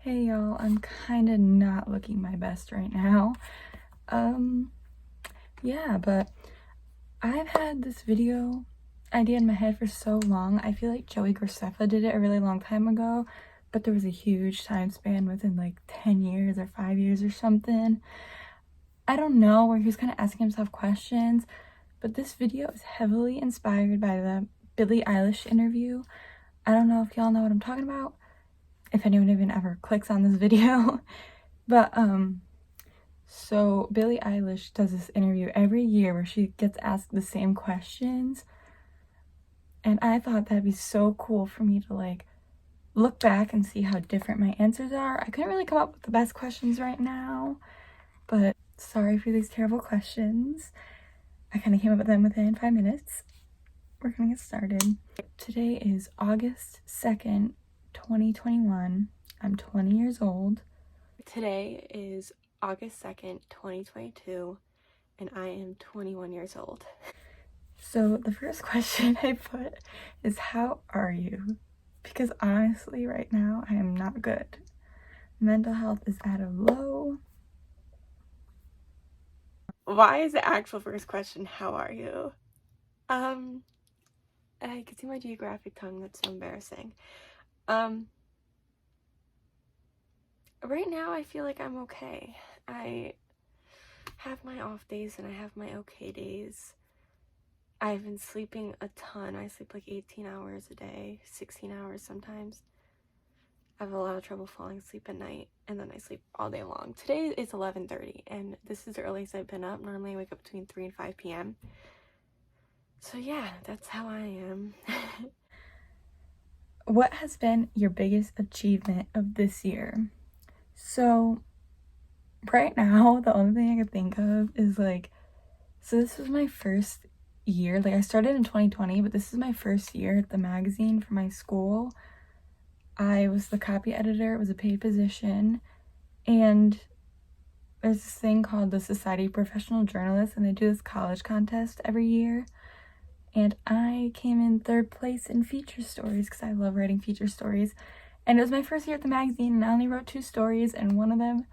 Hey y'all, I'm kind of not looking my best right now. Yeah, but I've had this video idea in my head for so long. I feel like Joey Graceffa did it a really long time ago, but there was a huge time span within like 10 years or 5 years or something. I don't know, where he was kind of asking himself questions, but this video is heavily inspired by the Billie Eilish interview. I don't know if y'all know what I'm talking about, if anyone even ever clicks on this video. But so Billie Eilish does this interview every year where she gets asked the same questions, and I thought that'd be so cool for me to like look back and see how different my answers are. I couldn't really come up with the best questions right now, but sorry for these terrible questions. I kind of came up with them within 5 minutes. We're gonna get started. Today is August 2nd, 2021. I'm 20 years old. Today is August 2nd, 2022, and I am 21 years old. So the first question I put is, how are you? Because honestly, right now, I am not good. Mental health is at a low. Why is the actual first question, how are you? I can see my geographic tongue, that's so embarrassing. Right now I feel like I'm okay. I have my off days and I have my okay days. I've been sleeping a ton. I sleep like 18 hours a day, 16 hours sometimes. I have a lot of trouble falling asleep at night, and then I sleep all day long. Today is 11:30, and this is the earliest I've been up. Normally I wake up between 3 and 5 p.m. So yeah, that's how I am. What has been your biggest achievement of this year? So right now, the only thing I could think of is like, so this was my first year. Like I started in 2020, but this is my first year at the magazine for my school. I was the copy editor. It was a paid position, and there's this thing called the Society of Professional Journalists, and they do this college contest every year. And I came in 3rd place in feature stories because I love writing feature stories. And it was my first year at the magazine, and I only wrote 2 stories, and one of them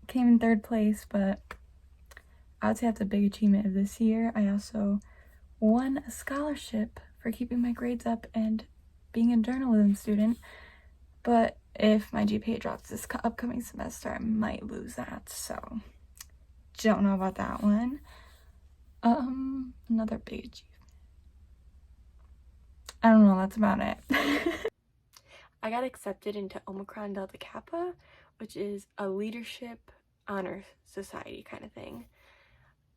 came in 3rd place. But I would say that's a big achievement of this year. I also won a scholarship for keeping my grades up and being a journalism student. But if my GPA drops this upcoming semester, I might lose that. So don't know about that one. Another big achievement. I don't know, that's about it. I got accepted into Omicron Delta Kappa, which is a leadership honor society kind of thing.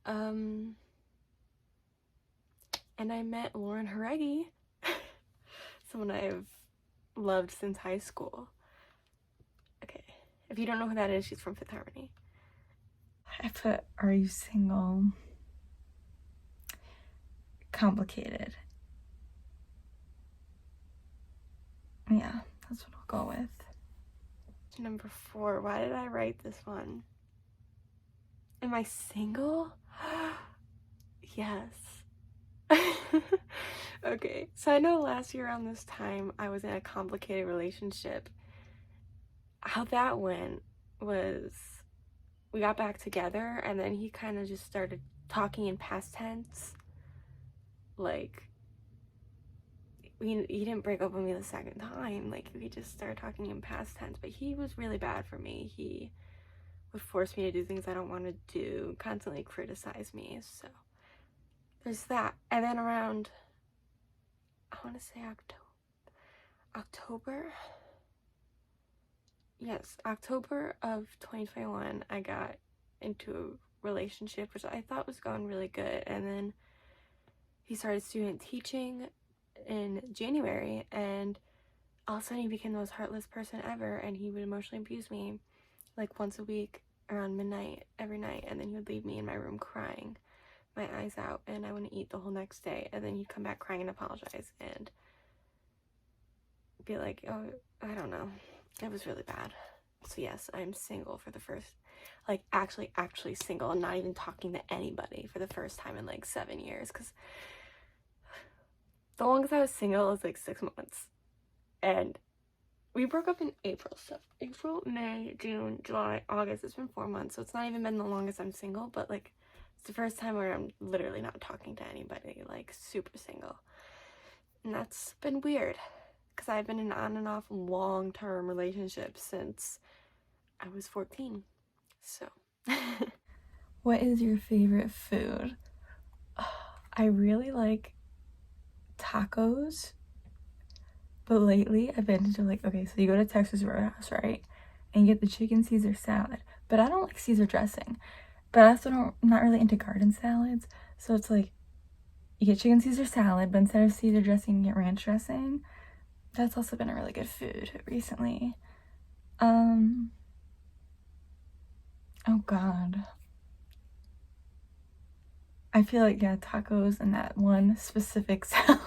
And I met Lauren Haregi, someone I've loved since high school. Okay, if you don't know who that is, she's from Fifth Harmony. I put, are you single? Complicated. Yeah, that's what I'll go with. Number 4, why did I write this one? Am I single? Yes. Okay, so I know last year around this time I was in a complicated relationship. How that went was we got back together, and then he kind of just started talking in past tense. Like, he didn't break up with me the second time. Like, we just started talking in past tense, but he was really bad for me. He would force me to do things I don't want to do, constantly criticize me. So there's that. And then around, I want to say October. Yes, October of 2021, I got into a relationship, which I thought was going really good. And then he started student teaching in January, and all of a sudden he became the most heartless person ever, and he would emotionally abuse me like once a week around midnight every night, and then he would leave me in my room crying my eyes out, and I wouldn't eat the whole next day, and then he'd come back crying and apologize and be like, oh, I don't know. It was really bad. So yes, I'm single for the first, like actually single, and not even talking to anybody for the first time in like 7 years, because the longest I was single was like 6 months, and we broke up in April, so April, May, June, July, August. It's been 4 months, so it's not even been the longest I'm single, but like it's the first time where I'm literally not talking to anybody, like super single. And that's been weird because I've been in on and off long-term relationships since I was 14. So What is your favorite food? I really like tacos, but lately I've been into like, okay, so you go to Texas Roadhouse, right? And you get the chicken Caesar salad, but I don't like Caesar dressing. But I also don't, I'm not really into garden salads, so it's like you get chicken Caesar salad, but instead of Caesar dressing, you get ranch dressing. That's also been a really good food recently. Oh God. I feel like, yeah, tacos and that one specific salad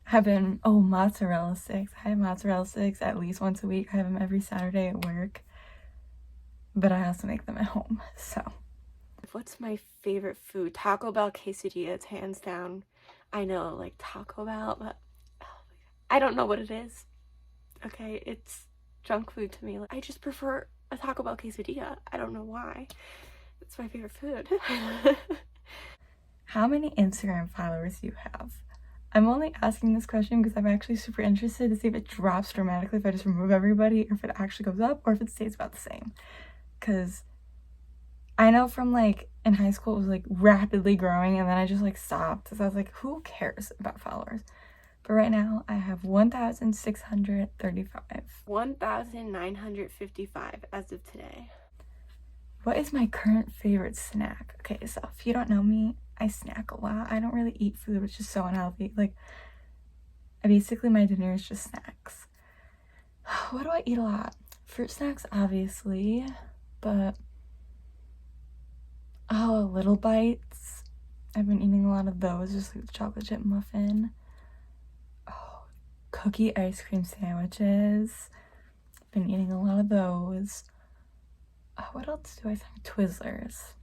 have been, oh, mozzarella sticks. I have mozzarella sticks at least once a week. I have them every Saturday at work, but I also make them at home, so. what's my favorite food? Taco Bell quesadillas, hands down. I know, like Taco Bell, but I don't know what it is. Okay, it's junk food to me. I just prefer a Taco Bell quesadilla. I don't know why. It's my favorite food. How many Instagram followers do you have? I'm only asking this question because I'm actually super interested to see if it drops dramatically if I just remove everybody, or if it actually goes up, or if it stays about the same. Because I know from like in high school it was like rapidly growing, and then I just like stopped because I was like, who cares about followers? But right now I have 1,635. 1,955 as of today. What is my current favorite snack? Okay, so if you don't know me, I snack a lot. I don't really eat food, which is so unhealthy. Like, basically my dinner is just snacks. What do I eat a lot? Fruit snacks, obviously, but oh, little bites. I've been eating a lot of those, just like the chocolate chip muffin. Oh, cookie ice cream sandwiches. I've been eating a lot of those. Oh, what else do I say? Twizzlers.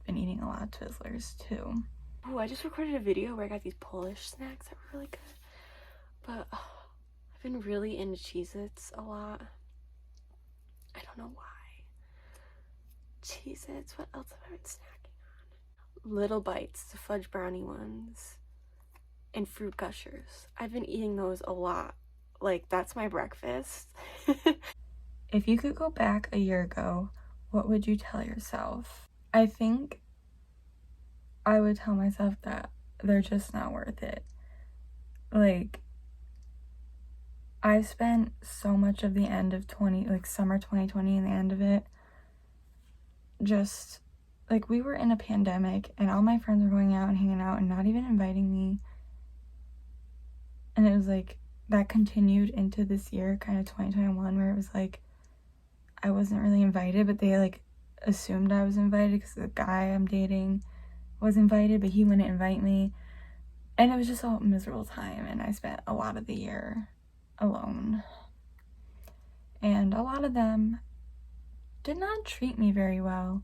Been eating a lot of Twizzlers too. Oh, I just recorded a video where I got these Polish snacks that were really good. But I've been really into Cheez-Its a lot. I don't know why. Cheez-Its, what else have I been snacking on? Little Bites, the fudge brownie ones. And Fruit Gushers. I've been eating those a lot. Like, that's my breakfast. If you could go back a year ago, what would you tell yourself? I think I would tell myself that they're just not worth it. Like, I spent so much of the end of summer 2020 and the end of it, just, like, we were in a pandemic and all my friends were going out and hanging out and not even inviting me. And it was like, that continued into this year, kind of 2021, where it was like, I wasn't really invited, but they, like, assumed I was invited because the guy I'm dating was invited, but he wouldn't invite me. And it was just a miserable time, and I spent a lot of the year alone. And a lot of them did not treat me very well.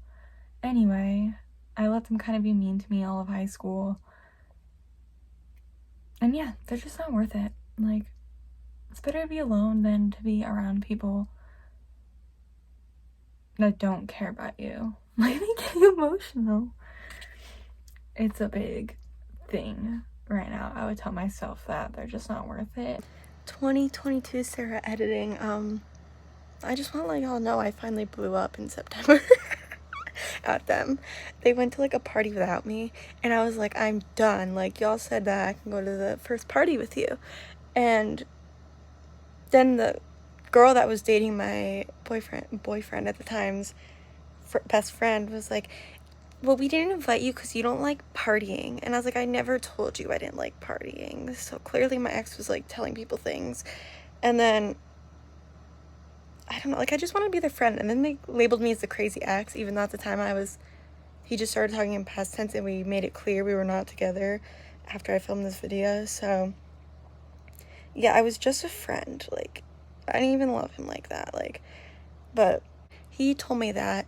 Anyway, I let them kind of be mean to me all of high school. And yeah, they're just not worth it. Like, it's better to be alone than to be around people that don't care about you. Like, they get emotional. It's a big thing right now. I would tell myself that they're just not worth it. 2022 Sarah editing. I just want to let y'all know I finally blew up in September at them. They went to like a party without me, and I was like, I'm done. Like, y'all said that I can go to the first party with you. And then the girl that was dating my boyfriend at the time's best friend was like, well, we didn't invite you because you don't like partying. And I was like, I never told you I didn't like partying. So clearly my ex was like telling people things. And then, I don't know, like, I just want to be their friend. And then they labeled me as the crazy ex, even though at the time he just started talking in past tense, and we made it clear we were not together after I filmed this video. So yeah, I was just a friend. Like, I didn't even love him like that. Like, but he told me that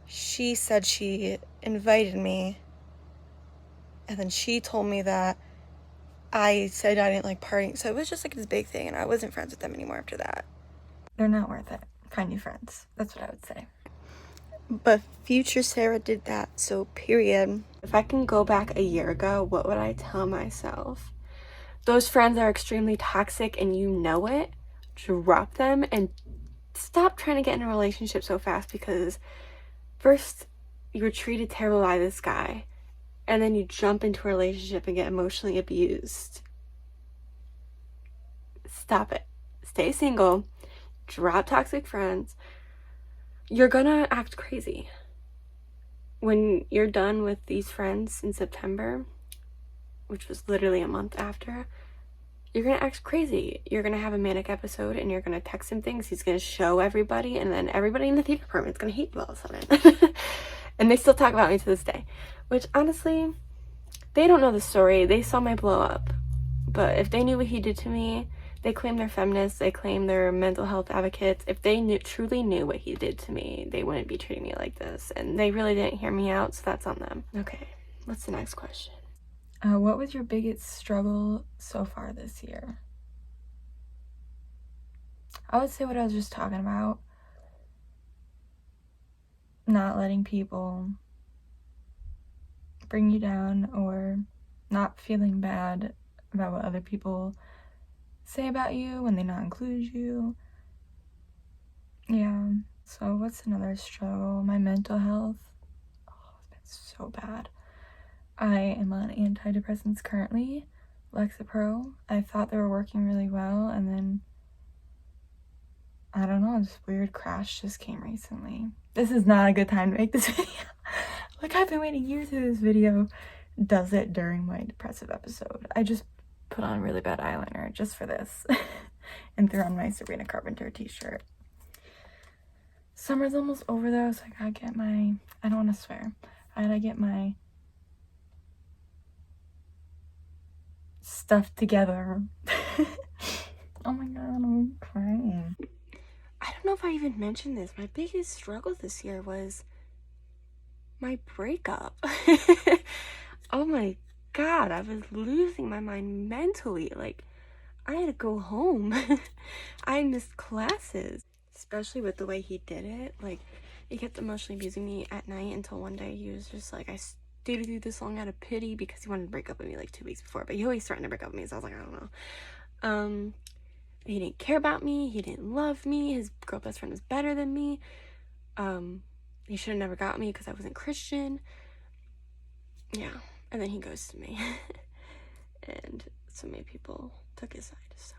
she said she invited me, and then she told me that I said I didn't like partying, so it was just like this big thing, and I wasn't friends with them anymore after that. They're not worth it. Find new friends. That's what I would say. But future Sarah did that, so period. If I can go back a year ago, what would I tell myself? Those friends are extremely toxic and you know it. Drop them and stop trying to get in a relationship so fast, because first you were treated terrible by this guy and then you jump into a relationship and get emotionally abused. Stop it. Stay single. Drop toxic friends. You're gonna act crazy. When you're done with these friends in September, which was literally a month after, you're gonna act crazy. You're gonna have a manic episode and you're gonna text him things. He's gonna show everybody, and then everybody in the theater department is gonna hate you all of a sudden. And they still talk about me to this day, which honestly, they don't know the story. They saw my blow up. But if they knew what he did to me, they claim they're feminists, they claim they're mental health advocates. If they truly knew what he did to me, they wouldn't be treating me like this. And they really didn't hear me out, so that's on them. Okay, what's the next question? What was your biggest struggle so far this year? I would say what I was just talking about. Not letting people bring you down, or not feeling bad about what other people say about you when they not include you. Yeah. So what's another struggle? My mental health. Oh, it's been so bad. I am on antidepressants currently, Lexapro. I thought they were working really well, and then I don't know, this weird crash just came recently. This is not a good time to make this video. Like, I've been waiting years for this video. Does it during my depressive episode. I just put on really bad eyeliner just for this and threw on my Sabrina Carpenter t-shirt. Summer's almost over though, so I gotta get my, I don't want to swear, I gotta get my stuff together. Oh my god, I'm crying. I don't know if I even mentioned this. My biggest struggle this year was my breakup. Oh my god, I was losing my mind mentally. Like, I had to go home. I missed classes, especially with the way he did it. Like, he kept emotionally abusing me at night until one day he was just like, I stayed with you this long out of pity, because he wanted to break up with me like 2 weeks before. But he always threatened to break up with me, so I was like, I don't know. He didn't care about me. He didn't love me. His girl best friend was better than me. He should have never got me because I wasn't Christian. Yeah. And then he ghosted me. And so many people took his side. So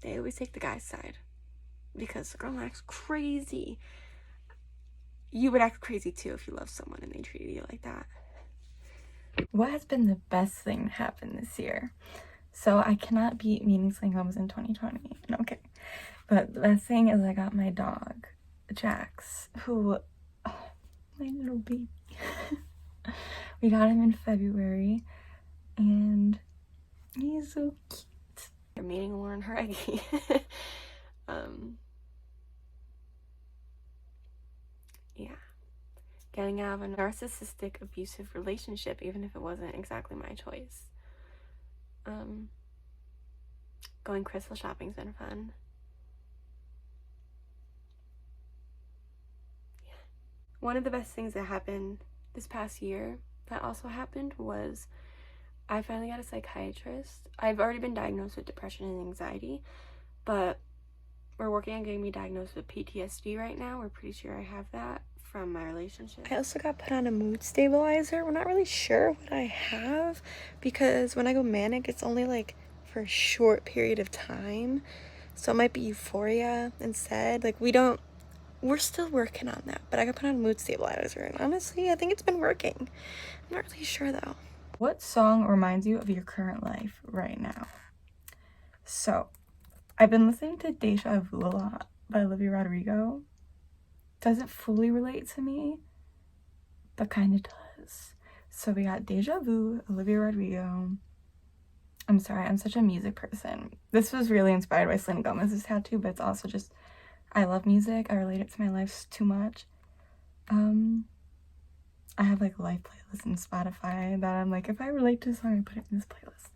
they always take the guy's side because the girl acts crazy. You would act crazy too if you loved someone and they treated you like that. What has been the best thing to happen this year? So I cannot beat meeting homes in 2020. Okay. But the best thing is I got my dog, Jax, who, oh, my little baby. We got him in February, and he's so cute. You're meeting Lauren Haregi. Yeah. Getting out of a narcissistic, abusive relationship, even if it wasn't exactly my choice. Going crystal shopping's been fun. Yeah. One of the best things that happened this past year that also happened was I finally got a psychiatrist. I've already been diagnosed with depression and anxiety, but we're working on getting me diagnosed with PTSD right now. We're pretty sure I have that from my relationship. I also got put on a mood stabilizer. We're not really sure what I have, because when I go manic, it's only like for a short period of time. So it might be euphoria instead. Like, we're still working on that, but I got put on a mood stabilizer, and honestly, I think it's been working. I'm not really sure though. What song reminds you of your current life right now? So, I've been listening to Deja Vu a lot by Olivia Rodrigo. Doesn't fully relate to me, but kind of does. So we got Deja Vu, Olivia Rodrigo. I'm sorry, I'm such a music person. This was really inspired by Selena Gomez's tattoo, but it's also just, I love music. I relate it to my life too much. I have like a life playlist in Spotify that I'm like, if I relate to a song, I put it in this playlist.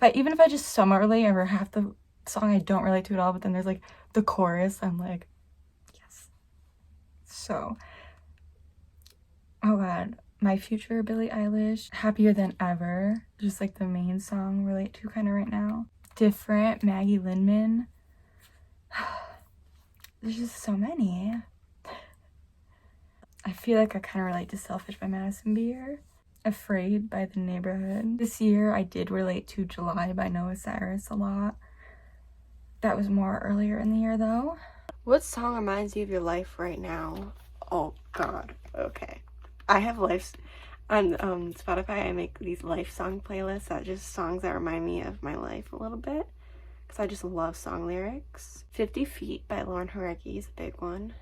But even if I just somewhat relate, or half the song I don't relate to at all, but then there's like the chorus, I'm like, yes. So, oh god, My Future, Billie Eilish, Happier Than Ever, just like the main song relate to kind of right now. Different, Maggie Lindman. There's just so many. I feel like I kind of relate to Selfish by Madison Beer. Afraid by The Neighborhood. This year I did relate to July by Noah Cyrus a lot. That was more earlier in the year though. What song reminds you of your life right now? Oh god, okay. I have life on Spotify. I make these life song playlists that just songs that remind me of my life a little bit, because I just love song lyrics. 50 Feet by Lauren Jarecki is a big one.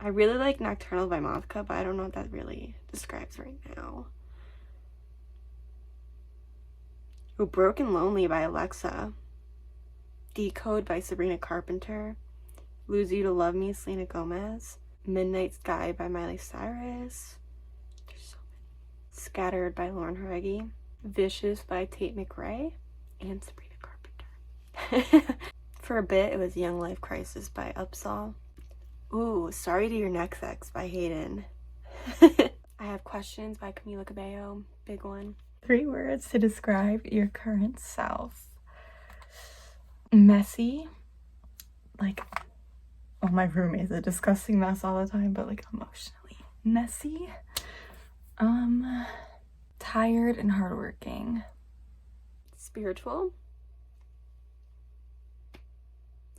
I really like Nocturnal by Mothka, but I don't know what that really describes right now. Ooh, Broken Lonely by Alexa. Decode by Sabrina Carpenter. Lose You to Love Me, Selena Gomez. Midnight Sky by Miley Cyrus. There's so many. Scattered by Lauren Jarecki. Vicious by Tate McRae and Sabrina Carpenter. For a bit, it was Young Life Crisis by Upsaw. Ooh, Sorry to Your Next Ex by Hayden. I Have Questions by Camila Cabello. Big one. 3 words to describe your current self. Messy. Like, well, my roommate is a disgusting mess all the time, but like emotionally messy. Tired and hardworking. Spiritual.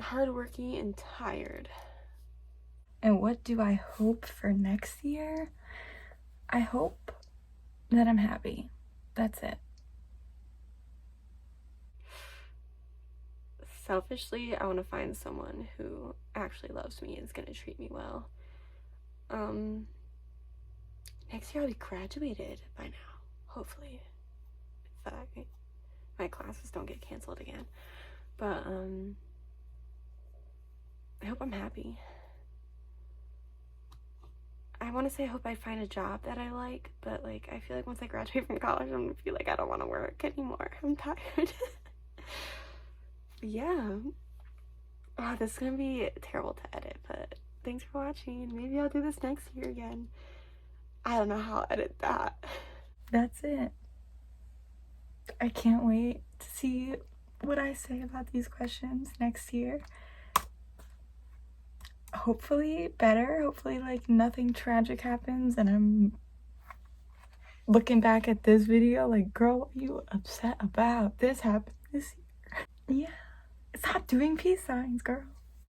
Hardworking and tired. And what do I hope for next year? I hope that I'm happy. That's it. Selfishly, I want to find someone who actually loves me and is going to treat me well. Next year I'll be graduated by now, hopefully. If my classes don't get canceled again. But, I hope I'm happy. I want to say I hope I find a job that I like, but like I feel like once I graduate from college, I'm gonna feel like I don't want to work anymore. I'm tired. Yeah. Oh, this is gonna be terrible to edit, but thanks for watching. Maybe I'll do this next year again. I don't know how I'll edit that. That's it. I can't wait to see what I say about these questions next year. Hopefully better. Hopefully like nothing tragic happens and I'm looking back at this video like, girl, what are you upset about? This happened this year. Yeah. Stop doing peace signs, girl.